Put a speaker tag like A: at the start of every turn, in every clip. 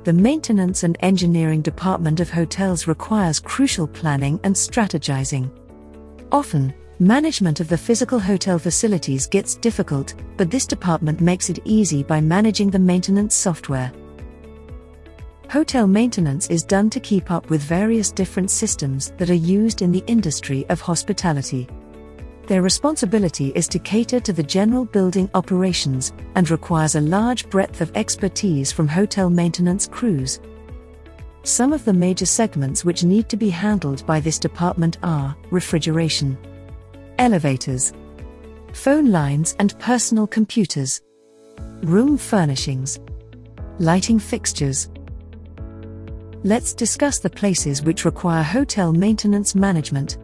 A: the maintenance and engineering department of hotels requires crucial planning and strategizing. Often, management of the physical hotel facilities gets difficult, but this department makes it easy by managing the maintenance software. Hotel maintenance is done to keep up with various different systems that are used in the industry of hospitality. Their responsibility is to cater to the general building operations and requires a large breadth of expertise from hotel maintenance crews. Some of the major segments which need to be handled by this department are refrigeration, elevators, phone lines and personal computers, room furnishings, lighting fixtures. Let's discuss the places which require hotel maintenance management.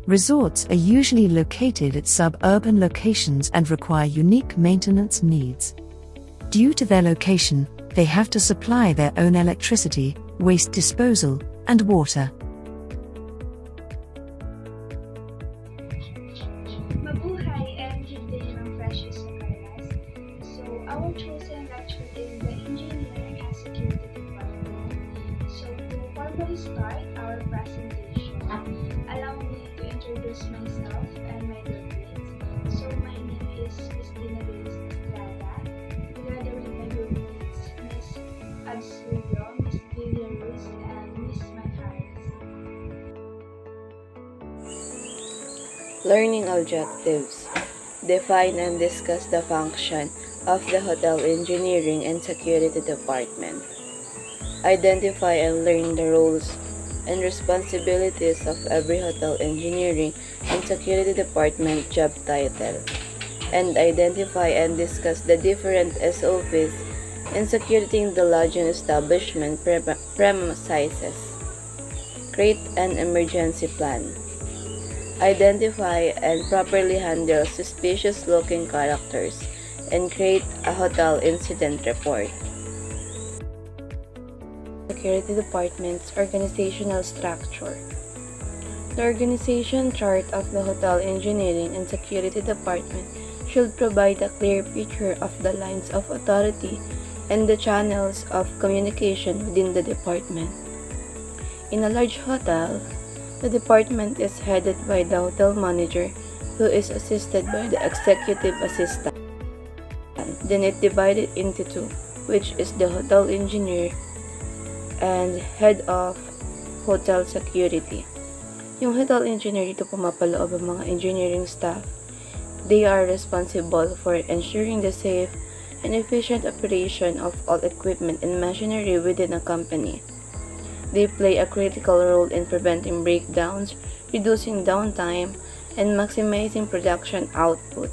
A: Resorts are usually located at suburban locations and require unique maintenance needs. Due to their location, they have to supply their own electricity, waste disposal, and water.
B: Mabuhay and good day from Precious Carlas. So, our chosen lecture is the Engineering and Security Department. So, to formally start our presentation, allow me to introduce myself and my groupmates. So, my name is Cristina Clara, together with my groupmates, Miss Absulio, Miss Lilia Ruz, and Miss Maharis.
C: Learning objectives. Define and discuss the function of the Hotel Engineering and Security Department. Identify and learn the roles and responsibilities of every Hotel Engineering and Security Department job title. And identify and discuss the different SOPs in securing the lodging establishment premises. Create an emergency plan. Identify and properly handle suspicious-looking characters and create a hotel incident report. Security Department's organizational structure. The organization chart of the Hotel Engineering and Security Department should provide a clear picture of the lines of authority and the channels of communication within the department. In a large hotel, the department is headed by the hotel manager, who is assisted by the executive assistant. Then it divided into two, which is the hotel engineer and head of hotel security. Yung hotel engineer dito pumapaloob ang mga engineering staff. They are responsible for ensuring the safe and efficient operation of all equipment and machinery within a company. They play a critical role in preventing breakdowns, reducing downtime, and maximizing production output.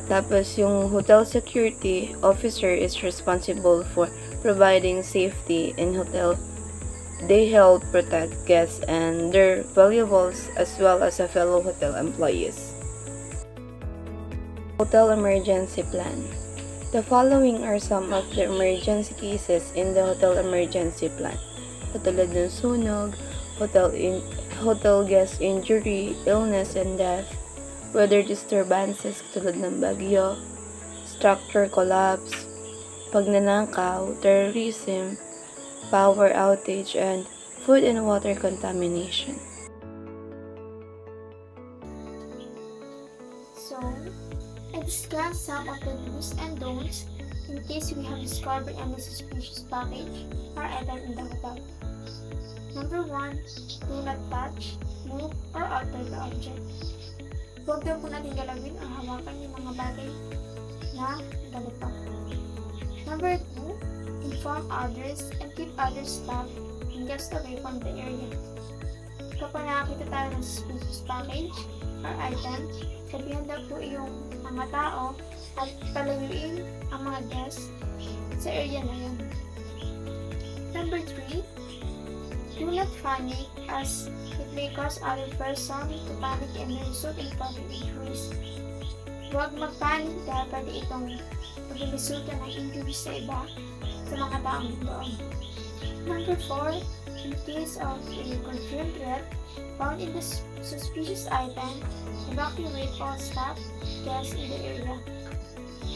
C: Tapos, yung hotel security officer is responsible for providing safety in hotel. They help protect guests and their valuables as well as fellow hotel employees. Hotel emergency plan. The following are some of the emergency cases in the hotel emergency plan. Katulad ng sunog, hotel guest injury, illness and death, weather disturbances katulad ng bagyo, structure collapse, pagnanakaw, terrorism, power outage, and food and water contamination.
D: So, I discussed some of the do's and don'ts in case we have discovered any suspicious package or item in the hotel. Number 1, do not touch, move, or alter the object. Huwag daw po natin galawin o hawakan yung mga bagay na ganito. Number 2, inform others and keep other staff and guests away from the area. Kapag nakakita tayo ng suspicious package or item, sabihan daw po yung mga tao at palayuin ang mga guests sa area na yun. Number 3, do not panic as it may cause other person to panic and result in public injuries. Huwag mag-panic dahil pwede itong mag-resulta ng injuries sa iba sa mga taong doon. Number 4, in case of a confirmed threat found in the suspicious item, evacuate all staff, guests in the area.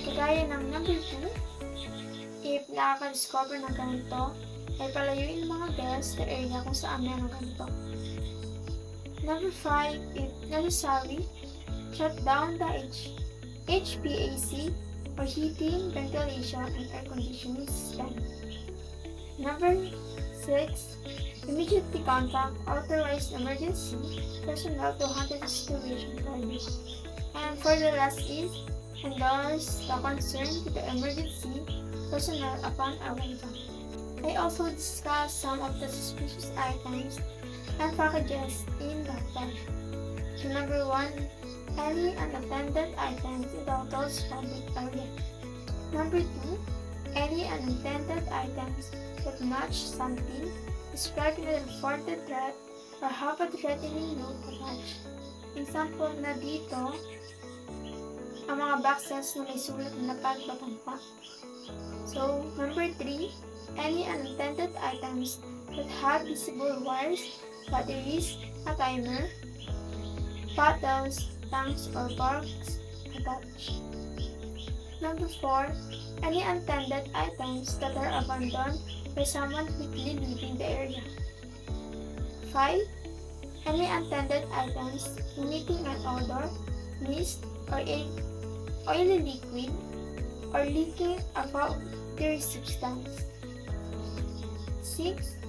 D: Kagaya ng number 2, if nakaka-discover ng ganito, ay palayuin ang mga guests sa area kung saan meron ganito. Number 5, if necessary, shut down the HVAC or heating, ventilation, and air conditioning system. Number 6, immediately contact authorized emergency personnel to handle the situation further. And for the last is, endorse the concern to the emergency personnel upon arrival. I also discussed some of the suspicious items and packages in the hotel. So number 1, any unattended items in the hotel's public area. Number 2, any unattended items that match something describing a reported threat or have a threatening note attached. Example na dito, ang mga boxes na may sulat na pagbatampa. So, number 3, any unattended items that have visible wires, batteries, a timer, bottles, tanks, or bulbs attached. Number 4, any unattended items that are abandoned by someone quickly leaving the area. 5, any unattended items emitting an odor, mist, or a oily liquid, or leaking a powdery substance. 6,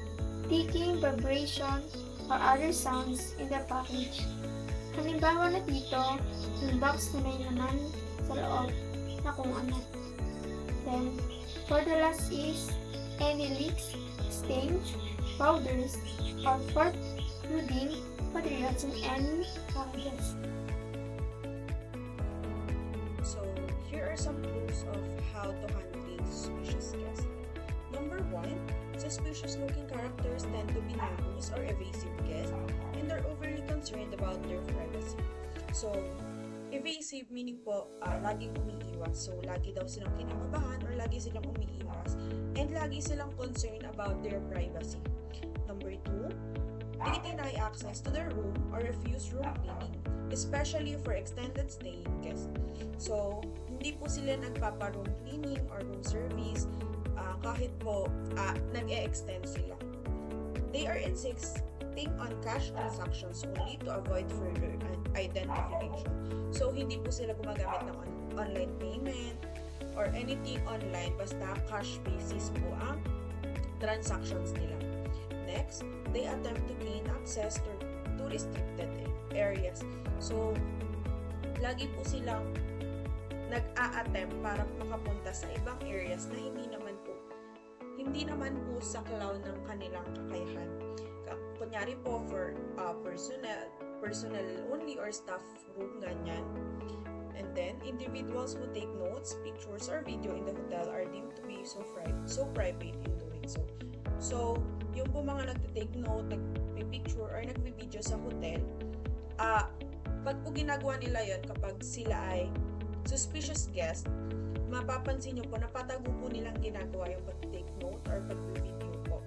D: ticking, vibration, or other sounds in the package. Halimbawa na dito, yung box na may laman sa loob na kung ano. Then, for the last is, any leaks, stains, powders, or protruding materials in any packages.
E: So, here are some clues of how to handle suspicious guests. Number 1, suspicious-looking characters tend to be nervous or evasive guests, and are overly concerned about their privacy. So, evasive meaning po, laging umiiwas. So, lagi daw silang kinakabahan or lagi silang umiiwas, and lagi silang concerned about their privacy. Number 2, they deny access to their room or refuse room cleaning, especially for extended staying guests. So, hindi po sila nagpapa-room cleaning or room service kahit po nag-e-extend sila. They are insisting on cash transactions only to avoid further identification. So, hindi po sila gumagamit ng online payment or anything online, basta cash basis po ang transactions nila. Next, they attempt to gain access to restricted areas. So, lagi po silang nag-a-attempt para makapunta sa ibang areas na hindi naman po saklaw ng kanilang kakayahan. Kunyari po for personal only or staff room, ganyan. And then, individuals who take notes, pictures, or video in the hotel are deemed to be so private in doing so. So, yung po mga nagtitake note, nagpipicture, or nagpipideo sa hotel, pag po ginagawa nila yon kapag sila ay suspicious guest, mapapansin nyo po na patago po nilang ginagawa yung pag-take note or pag-video po.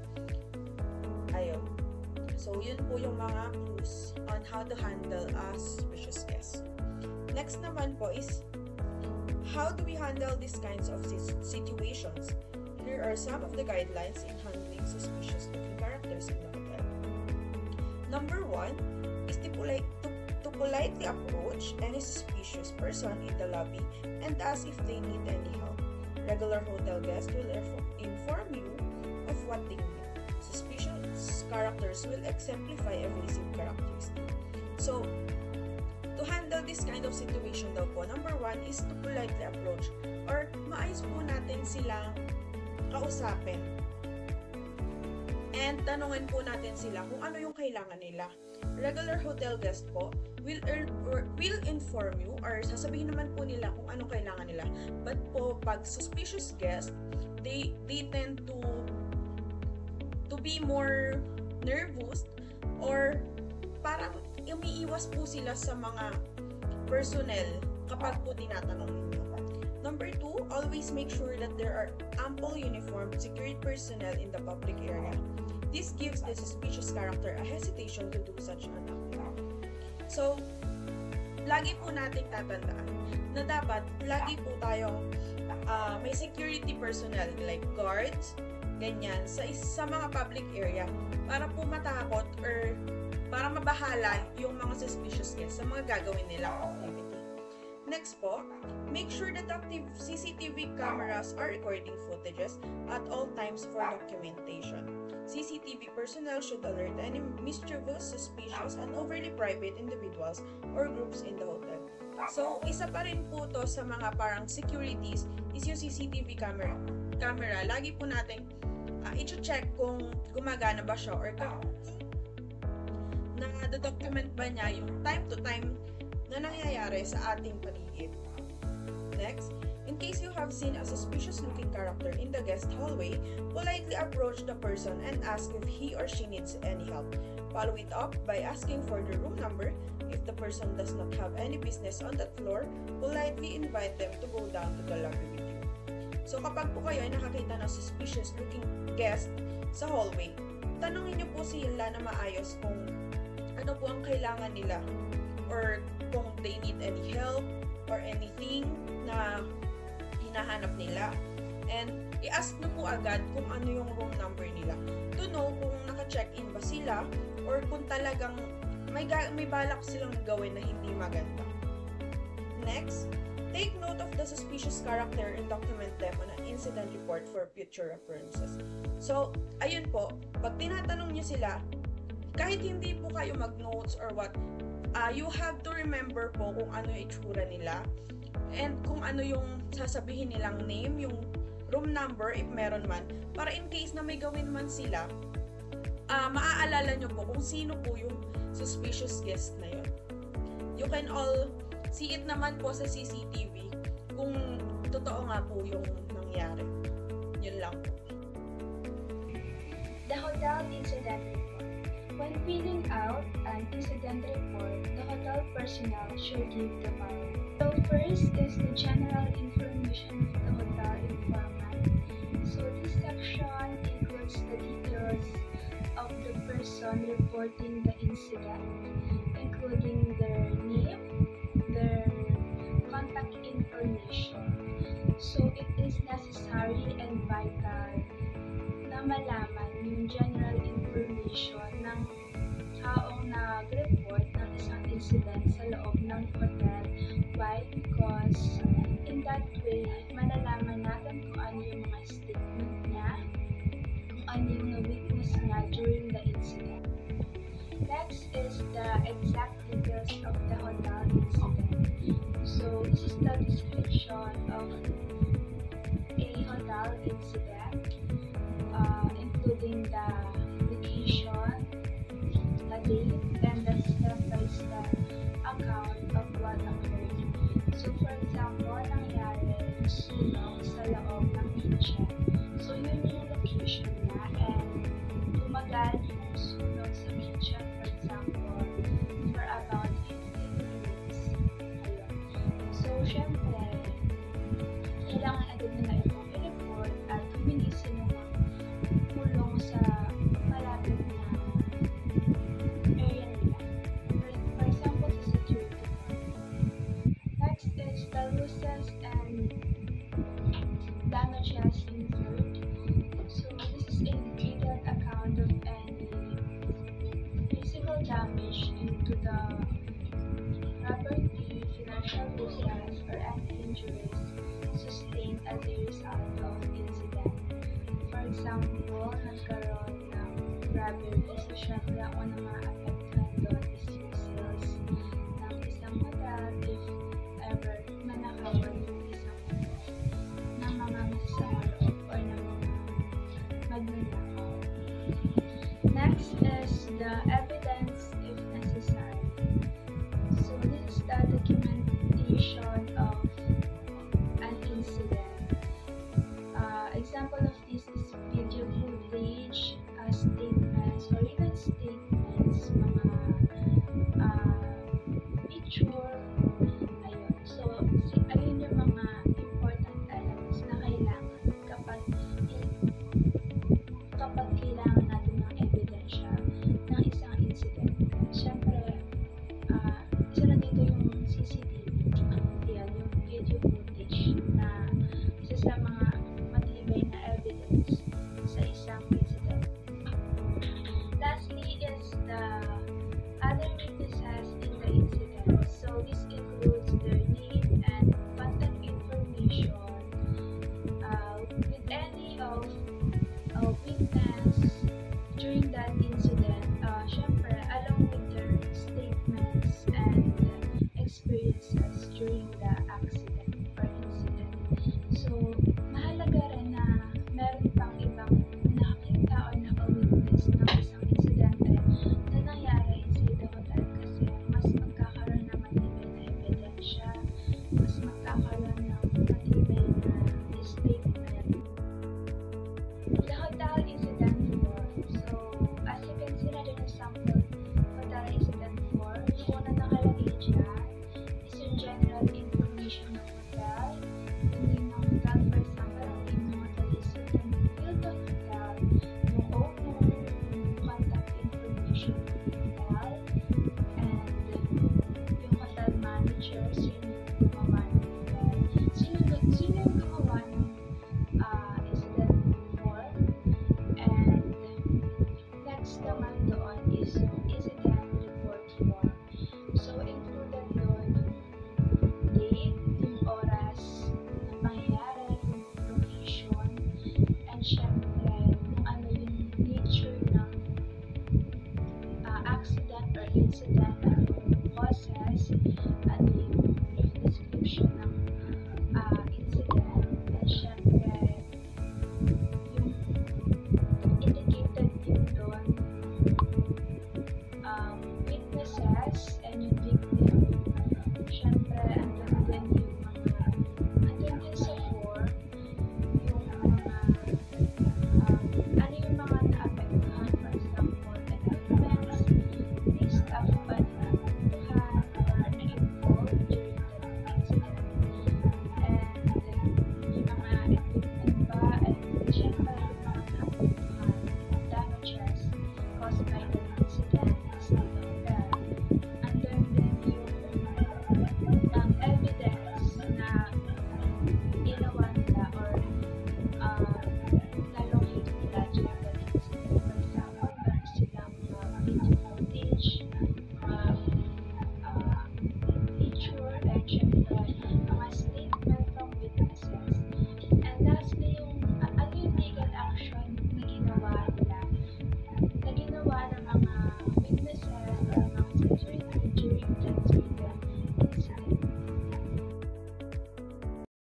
E: Ayun. So, yun po yung mga clues on how to handle a suspicious guest. Next naman po is, how do we handle these kinds of situations? Here are some of the guidelines in handling suspicious-looking characters in the hotel. Number 1 is to politely approach any suspicious person in the lobby and ask if they need any help. Regular hotel guests will inform you of what they need. Suspicious characters will exemplify evasive characteristics. So, to handle this kind of situation daw po, number 1 is to politely approach or maayos po natin silang kausapin. And tanungin po natin sila kung ano yung kailangan nila. Regular hotel guest po will inform you or sasabihin naman po nila kung anong kailangan nila. But po, pag suspicious guest, they tend to be more nervous or parang umiiwas po sila sa mga personnel kapag po tinatanong ninyo. Number 2, always make sure that there are ample uniformed security personnel in the public area. This gives the suspicious character a hesitation to do such an act. So, lagi po nating tatandaan na dapat lagi po tayong may security personnel like guards, ganyan, sa mga public area para po matakot or para mabahala yung mga suspicious guests sa mga gagawin nilang activity. Next po, make sure that active CCTV cameras are recording footages at all times for documentation. CCTV personnel should alert any mischievous, suspicious, and overly private individuals or groups in the hotel. So, isa pa rin po to sa mga parang securities is yung CCTV camera. Lagi po natin i-check kung gumagana ba siya or na-document ba niya yung time to time na nangyayari sa ating paligid. Next, in case you have seen a suspicious looking character in the guest hallway, politely approach the person and ask if he or she needs any help. Follow it up by asking for the room number. If the person does not have any business on that floor, politely invite them to go down to the lobby with you. So kapag po kayo ay nakakita ng suspicious looking guest sa hallway, tanungin niyo po sila na maayos kung ano po ang kailangan nila or kung they need any help or anything na hinahanap nila. And i-ask nyo po agad kung ano yung room number nila to know kung naka-check-in ba sila or kung talagang may balak silang gawin na hindi maganda. Next, take note of the suspicious character and document them on an incident report for future occurrences. So, ayun po, pag tinatanong nyo sila, kahit hindi po kayo mag-notes or what, you have to remember po kung ano yung itsura nila and kung ano yung sasabihin nilang name, yung room number if meron man, para in case na may gawin man sila, maaalala nyo po kung sino po yung suspicious guest na yun. You can all see it naman po sa CCTV kung totoo nga po yung nangyari. Yun lang po.
B: The hotel incident report. When filling out an incident report, the hotel personnel should give the following. So first is the general information of the hotel informant. So this section includes the details of the person reporting the incident, including their name, their contact information. So it is necessary and vital na malaman yung general information ng taong nag-report ng isang incident sa loob ng hotel. Why? Because in that way, malalaman natin kung ano yung mga statement niya, kung ano yung na-witness niya during the incident. Next is the exact details of the hotel incident. So this is the description of a hotel incident, including the location, the date, and the step-by-step account of what occurred. So, for example, nangyari sunog sa loob ng kitchen. So, yun yung location niya, and tumagal yung sunog sa kitchen, for example, for about 15 minutes. Ayun. So, syempre, kailangan agad nila itong i-report at humingi sila ng tulong sa malapit na area nila. For example, sa security. Next is the losses and damages incurred. So this is a detailed account of any physical damage into the property, financial losses, or any injuries sustained as a result of incident. For example, nagkaroon ng robbery. So, syempre, ako na ma-affectan doon is yung sales ng isang hotel if ever manakawan yung isang hotel ng mga masasama loob or ng mga magnanakaw. Next is the evidence if necessary. So, this is the documentation of an incident. Example of this is video footage, statements, or even statements, mga picture, ayun. So, ayun yung mga important elements na kailangan kapag kailangan natin ng ebidensya ng isang during that incident, syempre, along with their statements and experiences during the accident or incident. So, mahalaga rin na meron pang ibang nakita o naka-witness ng isang insidente na nangyari sa the hotel kasi mas magkakaroon ng matibay na ebidensya, mas magkakaroon ng matibay na statement. The hotel incident form. So, as you can see na din ang sample hotel incident form, yung una nakalagay dyan is yung general information of